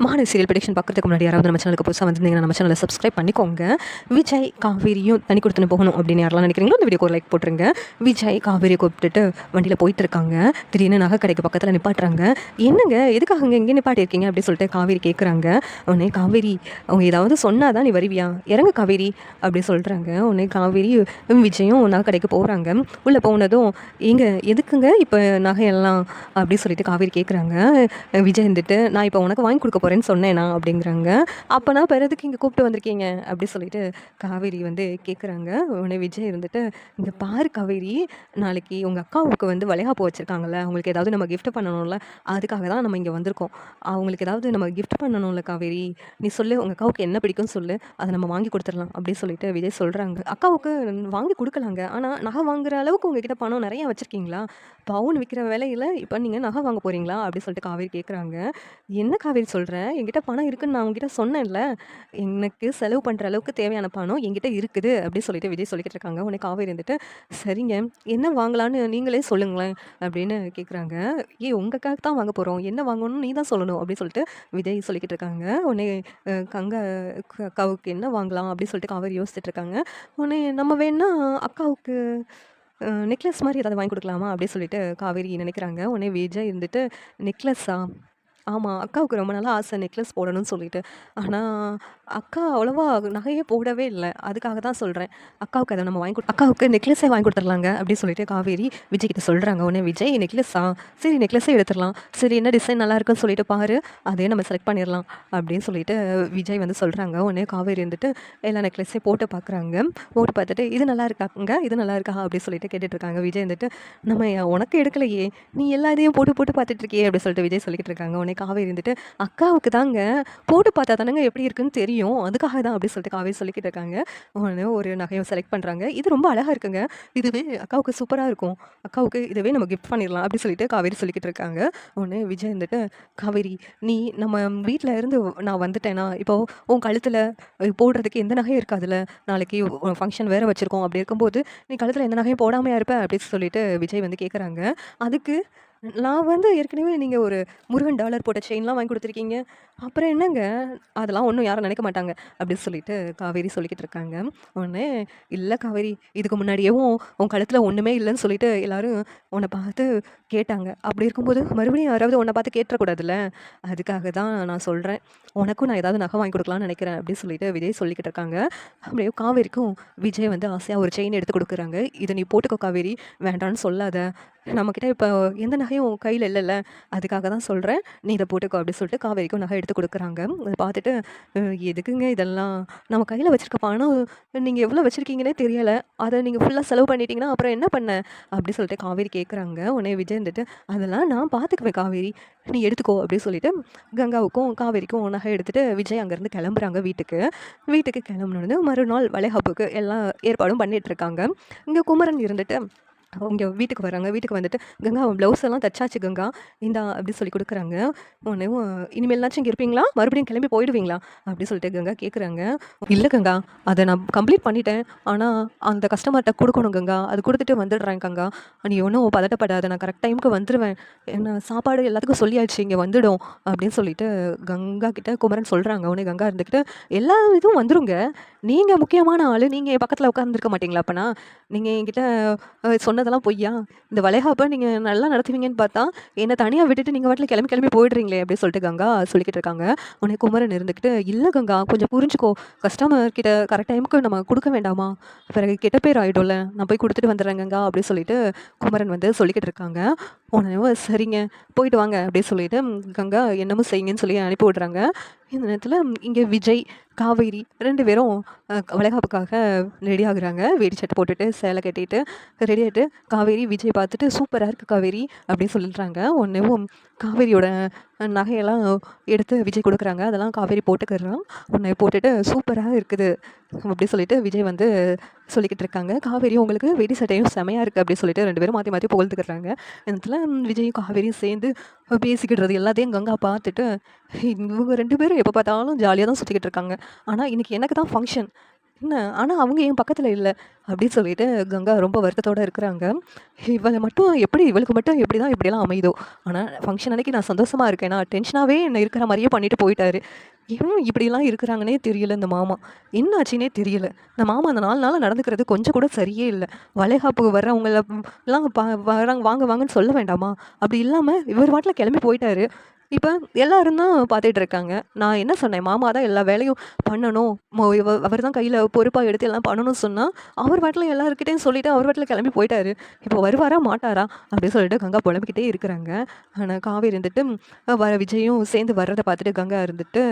மாலை serial prediction பார்க்குறதுக்கு முன்னாடி யாராவது நம்ம சேனலுக்கு புதுசாக வந்திருந்தீங்கன்னா நம்ம சேனலை சப்ஸ்கிரைப் பண்ணிக்கோங்க. விஜய் காவேரியும் தனி கொடுத்துன்னு போகணும் அப்படின்னு யாரெல்லாம் நினைக்கிறீங்களோ இந்த வீடியோக்கு ஒரு லைக் போட்டுருங்க. விஜய் காவேரியை கூப்பிட்டுட்டு வண்டியில் போயிட்டு இருக்காங்க. திடீர்னு நகை கடைக்கு பக்கத்தில் நிப்பாட்டுறாங்க. என்னங்க எதுக்காக இங்கே நிப்பாட்டியிருக்கீங்க அப்படின்னு சொல்லிட்டு காவேரி கேட்குறாங்க. உடனே காவேரி அவங்க ஏதாவது சொன்னால் தான் நீ வருவியா, இறங்க காவேரி அப்படி சொல்கிறாங்க. உடனே காவேரி விஜயும் நகை கடைக்கு போகிறாங்க. உள்ளே போனதும் எங்க எதுக்குங்க இப்போ நகையெல்லாம் அப்படி சொல்லிட்டு காவேரி கேட்குறாங்க. விஜய் இருந்துட்டு நான் இப்போ உனக்கு வாங்கி கொடுக்க போகிறேன்னு சொன்னேனா அப்படிங்கிறாங்க. அப்போனா பிறதுக்கு இங்கே கூப்பிட்டு வந்திருக்கீங்க அப்படி சொல்லிட்டு காவேரி வந்து கேட்குறாங்க. உடனே விஜய் இருந்துட்டு இங்கே பாரு காவேரி, நாளைக்கு உங்கள் அக்காவுக்கு வந்து வளைகாப்பு வச்சுருக்காங்கல்ல, அவங்களுக்கு ஏதாவது நம்ம கிஃப்ட் பண்ணணும்ல, அதுக்காக தான் நம்ம இங்கே வந்திருக்கோம். அவங்களுக்கு ஏதாவது நம்ம கிஃப்ட் பண்ணணும்ல காவேரி, நீ சொல்லு உங்கள் அக்காவுக்கு என்ன பிடிக்கும்னு சொல்லு, அதை நம்ம வாங்கி கொடுத்துடலாம் அப்படி சொல்லிட்டு விஜய் சொல்கிறாங்க. அக்காவுக்கு வாங்கி கொடுக்கலாங்க, ஆனால் நகை வாங்குற அளவுக்கு உங்ககிட்ட பணம் நிறையா வச்சுருக்கீங்களா, பவுன் விற்கிற வேலையில் இப்போ நீங்கள் நகை வாங்க போகிறீங்களா அப்படி சொல்லிட்டு காவேரி கேட்குறாங்க. என்ன காவேரி சொல்கிற, என்கிட்ட பணம் இருக்குன்னு நான் உங்ககிட்ட சொன்னேன்ல, எனக்கு செலவு பண்ணுற அளவுக்கு தேவையான பணம் என்கிட்ட இருக்குது அப்படி சொல்லிட்டு விஜய் சொல்லிக்கிட்டு இருக்காங்க. உடனே காவேரி வந்துட்டு சரிங்க என்ன வாங்கலான்னு நீங்களே சொல்லுங்களேன் அப்படின்னு கேட்குறாங்க. உங்களுக்காக தான் வாங்க போகிறோம், என்ன வாங்கணும்னு நீ தான் சொல்லணும் அப்படி சொல்லிட்டு விஜய் சொல்லிக்கிட்டு இருக்காங்க. உடனே கங்க அக்காவுக்கு என்ன வாங்கலாம் அப்படி சொல்லிட்டு காவேரி யோசிச்சுட்டு இருக்காங்க. உடனே நம்ம வேணா அக்காவுக்கு நெக்லஸ் மாதிரி ஏதாவது வாங்கி கொடுக்கலாமா அப்படி சொல்லிட்டு காவேரி நினைக்கிறாங்க. உடனே விஜய் இருந்துட்டு நெக்லஸா, ஆமாம் அக்காவுக்கு ரொம்ப நாளாக ஆசை நெக்லஸ் போடணும்னு சொல்லிட்டு. ஆனால் அக்கா அவ்வளோவா நகையே போடவே இல்லை, அதுக்காக தான் சொல்கிறேன். அக்காவுக்கு அதை நம்ம அக்காவுக்கு நெக்லஸே வாங்கி கொடுத்துர்லாங்க அப்படி சொல்லிட்டு காவேரி விஜய் கிட்ட சொல்கிறாங்க. உடனே விஜய் நெக்லஸா, சரி நெக்லஸே எடுத்துடலாம், சரி என்ன டிசைன் நல்லா இருக்குன்னு சொல்லிட்டு பாரு, அதே நம்ம செலக்ட் பண்ணிடலாம் அப்படின்னு சொல்லிட்டு விஜய் வந்து சொல்கிறாங்க. உடனே காவேரி இருந்துட்டு எல்லா நெக்லஸே போட்டு பார்க்குறாங்க. போட்டு பார்த்துட்டு இது நல்லா இருக்காங்க, இது நல்லா இருக்கா அப்படி சொல்லிட்டு கேட்டுட்டு இருக்காங்க. விஜய் வந்துட்டு நம்ம உனக்கு எடுக்கலையே, நீ எல்லா இதையும் போட்டு போட்டு பார்த்துட்டு இருக்கியே அப்படி சொல்லிட்டு விஜய் சொல்லிக்கிட்டு இருக்காங்க. உடனே காவேரி இருந்துட்டு அக்காவுக்கு தாங்க போட்டு பார்த்தா தானங்க எப்படி இருக்குன்னு தெரியும், அதுக்காக தான் அப்படி சொல்லிட்டு காவேரி சொல்லிக்கிட்டு இருக்காங்க. உடனே ஒரு நகையை செலக்ட் பண்ணுறாங்க. இது ரொம்ப அழகாக இருக்குங்க, இதுவே அக்காவுக்கு சூப்பராக இருக்கும், அக்காவுக்கு இதுவே நம்ம கிஃப்ட் பண்ணிடலாம் அப்படி சொல்லிட்டு காவேரி சொல்லிக்கிட்டு இருக்காங்க. உடனே விஜய் வந்துட்டு காவேரி நீ நம்ம வீட்டில் இருந்து நான் வந்துட்டேன்னா இப்போ உன் கழுத்தில் போடுறதுக்கு எந்த நகையும் இருக்காதுல்ல, நாளைக்கு ஃபங்க்ஷன் வேறு வச்சுருக்கோம், அப்படி இருக்கும்போது நீ கழுத்தில் எந்த நகையும் போடாமையா இருப்ப அப்படின்னு சொல்லிட்டு விஜய் வந்து கேட்குறாங்க. அதுக்கு நான் வந்து ஏற்கனவே நீங்கள் ஒரு முருகன் டாலர் போட்ட செயின்லாம் வாங்கி கொடுத்துருக்கீங்க, அப்புறம் என்னங்க அதெல்லாம் ஒன்றும் யாரும் நினைக்க மாட்டாங்க அப்படின்னு சொல்லிட்டு காவேரி சொல்லிக்கிட்டு இருக்காங்க. உடனே இல்லை காவேரி, இதுக்கு முன்னாடியேவும் உன் கழுத்தில் ஒன்றுமே இல்லைன்னு சொல்லிட்டு எல்லாரும் உன்னை பார்த்து கேட்டாங்க, அப்படி இருக்கும்போது மறுபடியும் யாராவது உன்னை பார்த்து கேட்டக்கூடாதுல்ல, அதுக்காக தான் நான் சொல்கிறேன், உனக்கும் நான் ஏதாவது நகை வாங்கி கொடுக்கலான்னு நினைக்கிறேன் அப்படின்னு சொல்லிட்டு விஜய் சொல்லிக்கிட்டு இருக்காங்க. அப்படியே காவேரிக்கும் விஜய் வந்து ஆசையாக ஒரு செயின் எடுத்து கொடுக்குறாங்க. இதை நீ போட்டுக்கோ காவேரி, வேண்டான்னு சொல்லாத, நம்மக்கிட்ட இப்போ எந்த நகையும் கையில் இல்லைல்ல, அதுக்காக தான் சொல்கிறேன், நீ இதை போட்டுக்கோ அப்படி சொல்லிட்டு காவேரிக்கும் நகை எடுத்து கொடுக்குறாங்க. அதை பார்த்துட்டு எதுக்குங்க இதெல்லாம், நம்ம கையில் வச்சுருக்க பணம் நீங்கள் எவ்வளோ வச்சுருக்கீங்கன்னே தெரியலை, அதை நீங்கள் ஃபுல்லாக செலவு பண்ணிட்டீங்கன்னா அப்புறம் என்ன பண்ண அப்படி சொல்லிட்டு காவேரி கேட்குறாங்க. உடனே விஜய் இருந்துட்டு அதெல்லாம் நான் பார்த்துக்குவேன் காவேரி, நீ எடுத்துக்கோ அப்படின்னு சொல்லிட்டு கங்காவுக்கும் காவேரிக்கும் நகை எடுத்துகிட்டு விஜய் அங்கேருந்து கிளம்புறாங்க வீட்டுக்கு. வீட்டுக்கு கிளம்புனது மறுநாள் வளைகாப்புக்கு எல்லா ஏற்பாடும் பண்ணிகிட்ருக்காங்க. இங்கே குமரன் இருந்துட்டு அவங்க வீட்டுக்கு வராங்க. வீட்டுக்கு வந்துட்டு கங்கா ப்ளவுஸ் எல்லாம் தச்சாச்சு கங்கா, இந்தா அப்படி சொல்லி கொடுக்குறாங்க. உடனே இனிமேல்னாச்சும் இங்கே இருப்பீங்களா, மறுபடியும் கிளம்பி போயிடுவீங்களா அப்படி சொல்லிட்டு கங்கா கேட்குறாங்க. இல்லை கங்கா, அதை நான் கம்ப்ளீட் பண்ணிட்டேன், ஆனால் அந்த கஸ்டமர்கிட்ட கொடுக்கணும் கங்கா, அது கொடுத்துட்டு வந்துடுறேன் கங்கா, நீ ஒன்றும் பதட்டப்படாத, நான் கரெக்ட் டைமுக்கு வந்துடுவேன், என்ன சாப்பாடு எல்லாத்துக்கும் சொல்லியாச்சு இங்கே வந்துடும் அப்படின்னு சொல்லிட்டு கங்கா கிட்ட குமரன் சொல்கிறாங்க. உடனே கங்கா இருந்துக்கிட்டு எல்லா இதுவும் வந்துடுங்க, நீங்கள் முக்கியமான ஆள், நீங்கள் என் பக்கத்தில் உட்காந்துருக்க மாட்டீங்களா, அப்போனா நீங்கள் என்கிட்ட சொன்னதெல்லாம் பொய்யா, இந்த வளைகாப்பை நீங்கள் நல்லா நடத்துவீங்கன்னு பார்த்தா என்னை தனியாக விட்டுட்டு நீங்கள் வாட்டில் கிளம்பி கிளம்பி போயிடுறீங்களே அப்படின்னு சொல்லிட்டு கங்கா சொல்லிக்கிட்டு இருக்காங்க. உடனே குமரன் இருந்துக்கிட்டு இல்லை கங்கா கொஞ்சம் புரிஞ்சுக்கோ, கஸ்டமர் கிட்ட கரெக்ட் டைமுக்கு நம்ம கொடுக்க வேண்டாமா, பிறகு கெட்ட பேர் ஆகிடும்ல, நான் போய் கொடுத்துட்டு வந்துடுறேன் கங்கா அப்படின்னு சொல்லிட்டு குமரன் வந்து சொல்லிக்கிட்டு இருக்காங்க. உடனே சரிங்க போயிட்டு வாங்க அப்படின்னு சொல்லிட்டு கங்கா என்னமோ செய்யுங்கன்னு சொல்லி அனுப்பி விடுறாங்க. இந்த நேரத்தில் இங்கே விஜய் காவேரி 2 பேரும் வளைகாப்புக்காக ரெடி ஆகுறாங்க. வேடி சட்டை போட்டுட்டு சேலை கட்டிட்டு ரெடி ஆகிட்டு காவேரி விஜய் பார்த்துட்டு சூப்பராக இருக்குது காவேரி அப்படின்னு சொல்லிடுறாங்க. ஒன்றும் காவேரியோட நகையெல்லாம் எடுத்து விஜய் கொடுக்குறாங்க. அதெல்லாம் காவேரி போட்டுக்கிறான். உன்னை போட்டுட்டு சூப்பராக இருக்குது அப்படி சொல்லிட்டு விஜய் வந்து சொல்லிக்கிட்டு இருக்காங்க. காவேரி உங்களுக்கு வேடி சட்டையும் செமையாக இருக்குது அப்படி சொல்லிட்டு 2 பேரும் மாற்றி மாற்றி புகழ்ந்துக்கிறாங்க. இடத்துல விஜயும் காவேரியும் சேர்ந்து பேசிக்கிடுறது எல்லாத்தையும் கங்கா பார்த்துட்டு இவங்க 2 பேரும் எப்போ பார்த்தாலும் ஜாலியாக தான் சுற்றிக்கிட்டு இருக்காங்க. ஆனால் இன்றைக்கி எனக்கு தான் ஃபங்க்ஷன், என்ன ஆனால் அவங்க என் பக்கத்தில் இல்லை அப்படின்னு சொல்லிட்டு கங்கா ரொம்ப வருத்தத்தோடு இருக்கிறாங்க. இவளை மட்டும் எப்படி இவளுக்கு மட்டும் எப்படி தான் இப்படியெல்லாம் அமையுதோ. ஆனால் ஃபங்க்ஷன் அன்னைக்கு நான் சந்தோஷமாக இருக்கேன், நான் டென்ஷனாகவே என்ன இருக்கிற மாதிரியே பண்ணிட்டு போயிட்டாரு. ஏன் இப்படிலாம் இருக்கிறாங்கன்னே தெரியல இந்த மாமா. என்ன ஆச்சுன்னே தெரியல. இந்த மாமா அந்த 4 நாளாக நடந்துக்கிறது கொஞ்சம் கூட சரியே இல்லை. வளைகாப்பு வர்றவங்கள எல்லாம் வராங்க வாங்க வாங்கன்னு சொல்ல வேண்டாமா? அப்படி இல்லாமல் இவர் பாட்டில் கிளம்பி போயிட்டாரு. இப்போ எல்லாரும் தான் பார்த்துட்டு இருக்காங்க. நான் என்ன சொன்னேன், மாமா தான் எல்லா வேலையும் பண்ணணும். அவர் தான் கையில் பொறுப்பாக எடுத்து எல்லாம் பண்ணணும்னு சொன்னால், அவர் பாட்டில் எல்லாருக்கிட்டையும் சொல்லிவிட்டு அவர் பாட்டில் கிளம்பி போயிட்டாரு. இப்போ வருவாரா மாட்டாரா அப்படின்னு சொல்லிட்டு கங்கா புலம்பிக்கிட்டே இருக்கிறாங்க. ஆனால் காவேரி இருந்துட்டு விஜயும் சேர்ந்து வர்றதை பார்த்துட்டு கங்கா இருந்துட்டு,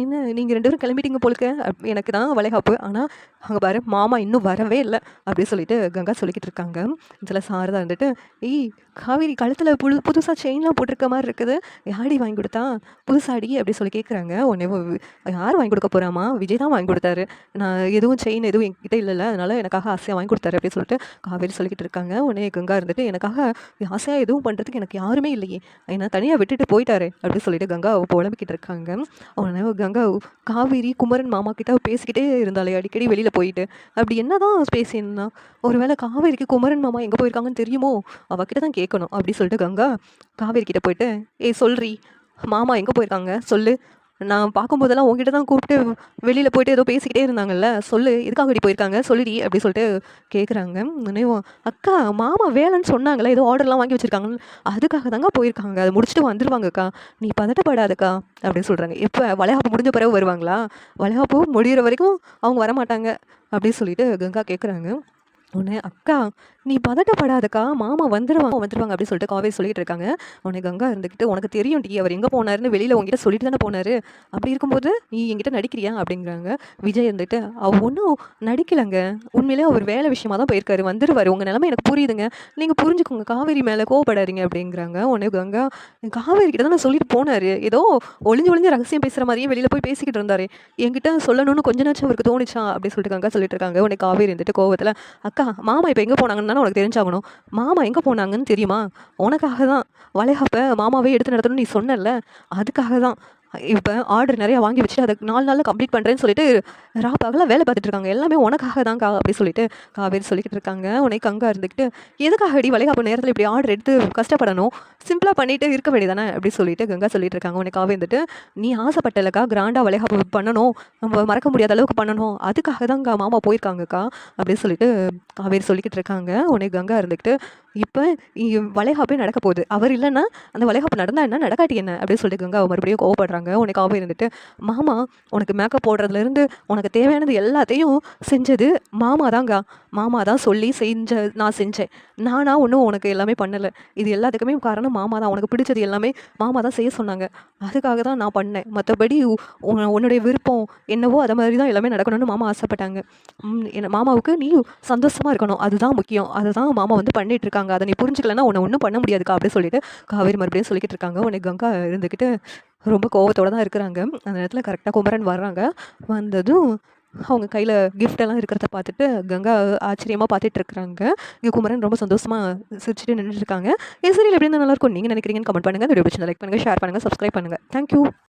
என்ன நீங்கள் 2 பேரும் கிளம்பிட்டீங்க போலுக்க, எனக்கு தான் வளைகாப்பு, ஆனால் அங்கே பாரு மாமா இன்னும் வரவே இல்லை அப்படின்னு சொல்லிட்டு கங்கா சொல்லிக்கிட்டு இருக்காங்க. இதில் சாரதா இருந்துட்டு, ஏய் காவேரி கழுத்தில் புதுசாக செயின்லாம் போட்டிருக்க மாதிரி இருக்குது, யாடி வாங்கி கொடுத்தா? புதுசாடி அப்படி சொல்லி கேட்குறாங்க. உடனே யார் வாங்கி கொடுக்க போகிறாமா? விஜய் தான் வாங்கி கொடுத்தாரு. நான் எதுவும் செயின் எதுவும் என்கிட்ட இல்லைல்ல, அதனால் எனக்காக ஆசையாக வாங்கி கொடுத்தாரு அப்படின்னு சொல்லிட்டு காவேரி சொல்லிக்கிட்டு இருக்காங்க. உடனே கங்கா இருந்துட்டு, எனக்காக ஆசையாக எதுவும் பண்ணுறதுக்கு எனக்கு யாருமே இல்லையே, ஏன்னா தனியாக விட்டுட்டு போயிட்டாரு அப்படின்னு சொல்லிட்டு கங்கா புலம்பிக்கிட்டு இருக்காங்க. உடனே கங்கா காவேரி குமரன் மாமா கிட்ட பேசிக்கிட்டே இருந்தாலே அடிக்கடி வெளியில் போயிட்டு, அப்படி என்ன தான் பேசினா, ஒருவேளை காவேரிக்கு குமரன் மாமா எங்கே போயிருக்காங்கன்னு தெரியுமோ, அவகிட்ட தான் கேட்கணும் அப்படி சொல்லிட்டு கங்கா காவேரி கிட்ட போயிட்டு, ஏய் சொல்றி, மாமா எங்கே போயிருக்காங்க சொல்லு, நான் பார்க்கும்போதெல்லாம் உங்ககிட்ட தான் கூப்பிட்டு வெளியில் போயிட்டு ஏதோ பேசிக்கிட்டே இருந்தாங்கல்ல, சொல்லு எதுக்காக இப்படி போயிருக்காங்க சொல்லுடி அப்படி சொல்லிட்டு கேட்குறாங்க. நினைவோம் அக்கா மாமா வேலைன்னு சொன்னாங்களே, ஏதோ ஆர்டர்லாம் வாங்கி வச்சுருக்காங்க, அதுக்காக தாங்க போயிருக்காங்க, அதை முடிச்சுட்டு வந்துடுவாங்கக்கா, நீ பதட்டப்படாதக்கா அப்படின்னு சொல்கிறாங்க. எப்போ வளைகாப்பு முடிஞ்ச பிறகு வருவாங்களா? வளைகாப்பு முடிகிற வரைக்கும் அவங்க வரமாட்டாங்க அப்படின்னு சொல்லிட்டு கங்கா கேட்குறாங்க. உடனே அக்கா நீ பதட்டப்படாதக்கா, மாமா வந்துடுவாங்க அப்படின்னு சொல்லிட்டு காவேரி சொல்லிட்டு இருக்காங்க. உடனே கங்கா இருந்துக்கிட்டு, உனக்கு தெரியும் டி அவர் எங்கே போனாருன்னு வெளியில் உங்ககிட்ட சொல்லிட்டு தானே போனார், அப்படி இருக்கும்போது நீ என்கிட்ட நடிக்கிறியா அப்படிங்கிறாங்க. விஜய் இருந்துட்டு, அவர் ஒன்றும் நடிக்கலைங்க, உண்மையிலே அவர் வேலை விஷயமா தான் போயிருக்காரு, வந்துடுவார், உங்கள் நிலைமை எனக்கு புரியுதுங்க, நீங்கள் புரிஞ்சுக்கோங்க, காவேரி மேலே கோவப்படாதீங்க அப்படிங்கிறாங்க. உடனே கங்கா, காவேரி கிட்ட தான் சொல்லிட்டு போனார், ஏதோ ஒளிஞ்சு ரகசியம் பேசுகிற மாதிரியே வெளியில் போய் பேசிக்கிட்டு இருந்தார், என்கிட்ட சொல்லணும்னு கொஞ்ச நாச்சும் அவருக்கு தோணுச்சா அப்படின்னு சொல்லிட்டு கங்கா சொல்லிட்டு இருக்காங்க. உடனே காவேரி இருந்துட்டு கோவத்தில், அக்கா மாமா இப்போ எங்கே போனாங்கன்னு தானே உனக்கு தெரிஞ்சாகணும், மாமா எங்கே போனாங்கன்னு தெரியுமா? உனக்காக தான் வளைகாப்பை மாமாவே எடுத்து நடத்தணும்னு நீ சொன்னல, அதுக்காக தான் இப்போ ஆர்டர் நிறையா வாங்கி வச்சுட்டு அதை 4 நாளில் கம்ப்ளீட் பண்ணுறேன்னு சொல்லிட்டு பகலாக வேலை பார்த்துட்டு இருக்காங்க, எல்லாமே உனக்காக தான்க்கா அப்படி சொல்லிட்டு காவேரி சொல்லிக்கிட்டு இருக்காங்க. உனக்கு அங்கே இருந்துக்கிட்டு, எதுக்காக அடி வளைகாப்பு நேரத்தில் இப்படி ஆர்டர் எடுத்து கஷ்டப்படணும், சிம்பிளாக பண்ணிட்டு இருக்க வேண்டியதானே அப்படி சொல்லிட்டு கங்கா சொல்லிட்டு இருக்காங்க. உனக்கு காவே இருந்துட்டு, நீ ஆசைப்பட்டலக்கா கிராண்டாக வளைகாப்பு பண்ணணும், நம்ம மறக்க முடியாத அளவுக்கு பண்ணணும், அதுக்காக தான்க்கா மாமா போயிருக்காங்கக்கா அப்படின்னு சொல்லிட்டு காவேரி சொல்லிக்கிட்டு இருக்காங்க. உனக்கு கங்கா இருந்துக்கிட்டு, இப்போ வளைகாப்பே நடக்க போகுது, அவர் இல்லைன்னா அந்த வளைகாப்பு நடந்தால் என்ன நடக்காட்டி என்ன அப்படின்னு சொல்லிட்டு கங்கா மறுபடியும் கோவப்படுறாங்க. உனக்கு காவே இருந்துட்டு, மாமா உனக்கு மேக்கப் போடுறதுலேருந்து உனக்கு தேவையானது எல்லாத்தையும் செஞ்சது மாமா தாங்க, மாமா தான் சொல்லி நான் செஞ்சேன், நானா ஒன்றும் உனக்கு எல்லாமே பண்ணலை, இது எல்லாத்துக்குமே காரணம் மாமா தான், உனக்கு பிடிச்சது எல்லாமே மாமா தான் செய்ய சொன்னாங்க, அதுக்காக தான் நான் பண்ணேன், மற்றபடி உன்னுடைய விருப்பம் என்னவோ அதை மாதிரி தான் எல்லாமே நடக்கணும்னு மாமா ஆசைப்பட்டாங்க, மாமாவுக்கு நீ சந்தோஷமாக இருக்கணும், அதுதான் முக்கியம், அதுதான் மாமா வந்து பண்ணிட்டு இருக்காங்க, அதை நீ புரிஞ்சுக்கலன்னா உன்னை ஒன்றும் பண்ண முடியாதுக்கா அப்படின்னு சொல்லிட்டு காவேரி மறுபடியும் சொல்லிக்கிட்டு இருக்காங்க. உனக்கு கங்கா இருந்துக்கிட்டு ரொம்ப கோவத்தோடு தான் இருக்கிறாங்க. அந்த நேரத்தில் கரெக்டாக குமரன் வர்றாங்க. வந்ததும் அவங்க கையில் கிஃப்டெல்லாம் இருக்கிறத பார்த்துட்டு கங்கா ஆச்சரியமாக பார்த்துட்டு இருக்கிறாங்க. இங்கே குமரன் ரொம்ப சந்தோஷமாக சிரிச்சுட்டு நின்றுட்டு இருக்காங்க. சீரியல் எப்படி இருந்தால் நல்லாயிருக்கும் நீங்கள் நினைக்கிறீங்கன்னு கமெண்ட் பண்ணுங்கள். இந்த வீடியோ பிடிச்சிருந்தா லைக் பண்ணுங்கள், ஷேர் பண்ணுங்கள், சப்ஸ்கிரைப் பண்ணுங்கள். தேங்க்யூ.